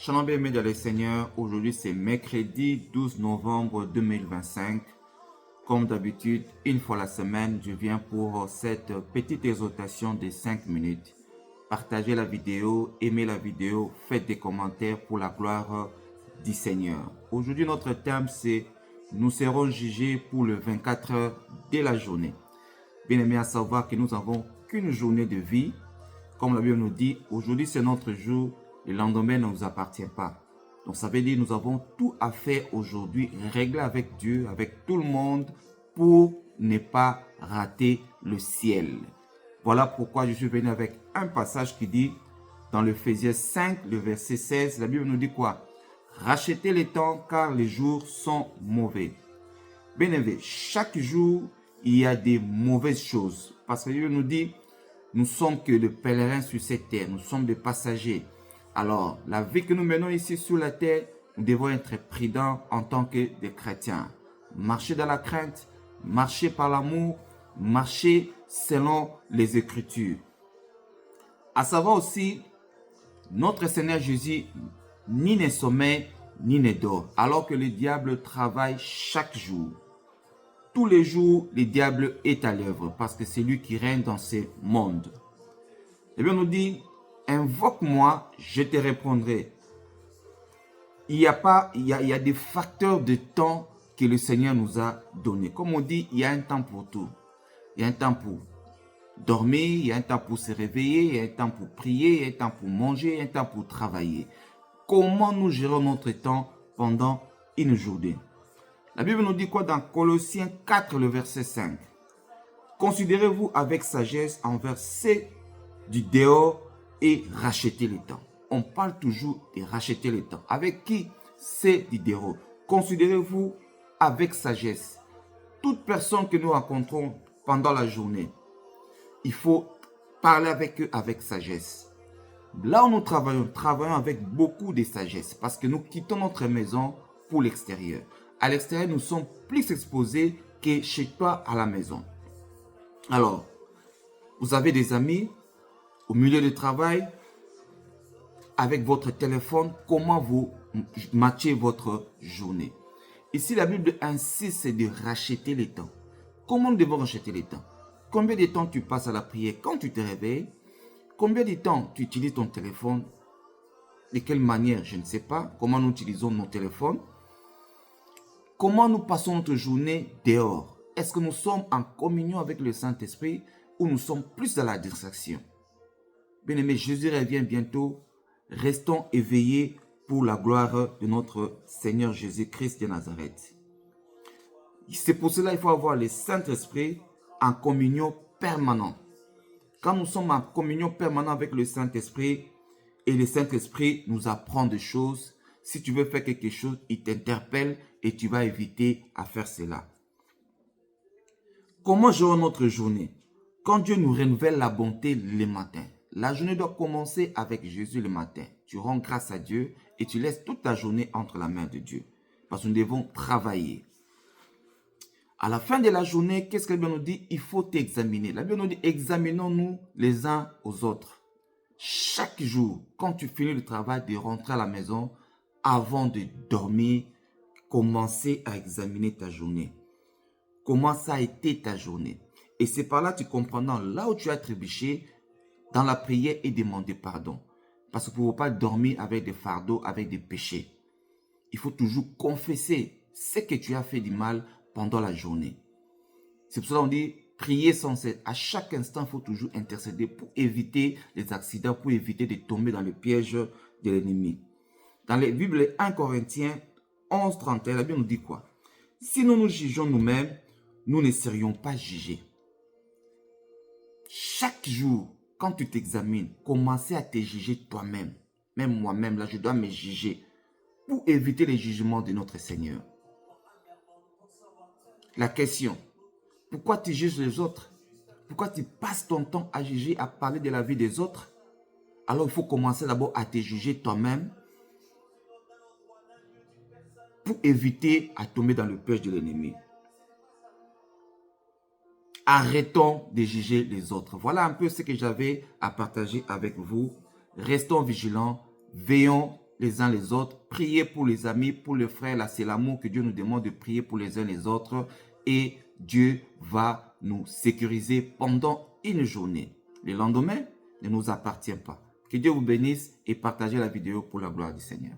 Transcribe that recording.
Shalom, bien-aimés dans le Seigneur. Aujourd'hui, c'est mercredi 12 novembre 2025. Comme d'habitude, une fois la semaine, je viens pour cette petite exhortation de 5 minutes. Partagez la vidéo, aimez la vidéo, faites des commentaires pour la gloire du Seigneur. Aujourd'hui, notre thème, c'est « Nous serons jugés pour le 24 heures de la journée ». Bien-aimés, à savoir que nous n'avons qu'une journée de vie. Comme la Bible nous dit, aujourd'hui, c'est notre jour. Le lendemain ne nous appartient pas. Donc ça veut dire que nous avons tout à faire aujourd'hui, régler avec Dieu, avec tout le monde, pour ne pas rater le ciel. Voilà pourquoi je suis venu avec un passage qui dit, dans l'Éphésiens 5, le verset 16, la Bible nous dit quoi? Rachetez les temps car les jours sont mauvais. Bien-aimés, chaque jour, il y a des mauvaises choses. Parce que la Bible nous dit, nous sommes que des pèlerins sur cette terre, nous sommes des passagers. Alors, la vie que nous menons ici sur la terre, nous devons être prudents en tant que des chrétiens. Marcher dans la crainte, marcher par l'amour, marcher selon les Écritures. À savoir aussi, notre Seigneur Jésus ni ne sommeille, ni ne dort, alors que le diable travaille chaque jour. Tous les jours, le diable est à l'œuvre parce que c'est lui qui règne dans ce monde. Et bien, on nous dit, invoque-moi, je te répondrai. Il y a des facteurs de temps que le Seigneur nous a donnés. Comme on dit, il y a un temps pour tout. Il y a un temps pour dormir, il y a un temps pour se réveiller, il y a un temps pour prier, il y a un temps pour manger, il y a un temps pour travailler. Comment nous gérons notre temps pendant une journée? La Bible nous dit quoi dans Colossiens 4, le verset 5? Considérez-vous avec sagesse envers ceux du dehors et rachetez le temps. On parle toujours de racheter le temps. Avec qui? C'est du dehors. Considérez-vous avec sagesse. Toute personne que nous rencontrons pendant la journée, il faut parler avec eux avec sagesse. Là où nous travaillons avec beaucoup de sagesse parce que nous quittons notre maison pour l'extérieur. À l'extérieur, nous sommes plus exposés que chez toi à la maison. Alors, vous avez des amis au milieu du travail, avec votre téléphone, comment vous matchez votre journée. Ici, la Bible insiste de racheter le temps. Comment nous devons racheter le temps? Combien de temps tu passes à la prière quand tu te réveilles? Combien de temps tu utilises ton téléphone? De quelle manière? Je ne sais pas. Comment nous utilisons nos téléphones? Comment nous passons notre journée dehors? Est-ce que nous sommes en communion avec le Saint-Esprit ou nous sommes plus dans la distraction? Bien-aimés, Jésus revient bientôt. Restons éveillés pour la gloire de notre Seigneur Jésus-Christ de Nazareth. C'est pour cela qu'il faut avoir le Saint-Esprit en communion permanente. Quand nous sommes en communion permanente avec le Saint-Esprit, et le Saint-Esprit nous apprend des choses, si tu veux faire quelque chose, il t'interpelle et tu vas éviter à faire cela. Comment gérer notre journée? Quand Dieu nous renouvelle la bonté le matin, la journée doit commencer avec Jésus le matin. Tu rends grâce à Dieu et tu laisses toute ta journée entre la main de Dieu. Parce que nous devons travailler. À la fin de la journée, qu'est-ce que la Bible nous dit? Il faut t'examiner. La Bible nous dit, examinons-nous les uns aux autres. Chaque jour, quand tu finis le travail, de rentrer à la maison, avant de dormir, commencer à examiner ta journée. Comment ça a été ta journée? Et c'est par là que tu comprendras, là où tu as trébuché, dans la prière et demander pardon. Parce que pour ne pas dormir avec des fardeaux, avec des péchés. Il faut toujours confesser ce que tu as fait du mal pendant la journée. C'est pour ça qu'on dit prier sans cesse. À chaque instant, il faut toujours intercéder pour éviter les accidents, pour éviter de tomber dans le piège de l'ennemi. Dans la Bible 1 Corinthiens 11, 31, la Bible nous dit quoi? Si nous nous jugeons nous-mêmes, nous ne serions pas jugés. Chaque jour, quand tu t'examines, commencez à te juger toi-même. Même moi-même, là, je dois me juger pour éviter les jugements de notre Seigneur. La question, pourquoi tu juges les autres? Pourquoi tu passes ton temps à juger, à parler de la vie des autres? Alors, il faut commencer d'abord à te juger toi-même pour éviter à tomber dans le piège de l'ennemi. Arrêtons de juger les autres. Voilà un peu ce que j'avais à partager avec vous. Restons vigilants, veillons les uns les autres, prier pour les amis, pour les frères. Là, c'est l'amour que Dieu nous demande de prier pour les uns les autres. Et Dieu va nous sécuriser pendant une journée. Le lendemain ne nous appartient pas. Que Dieu vous bénisse et partagez la vidéo pour la gloire du Seigneur.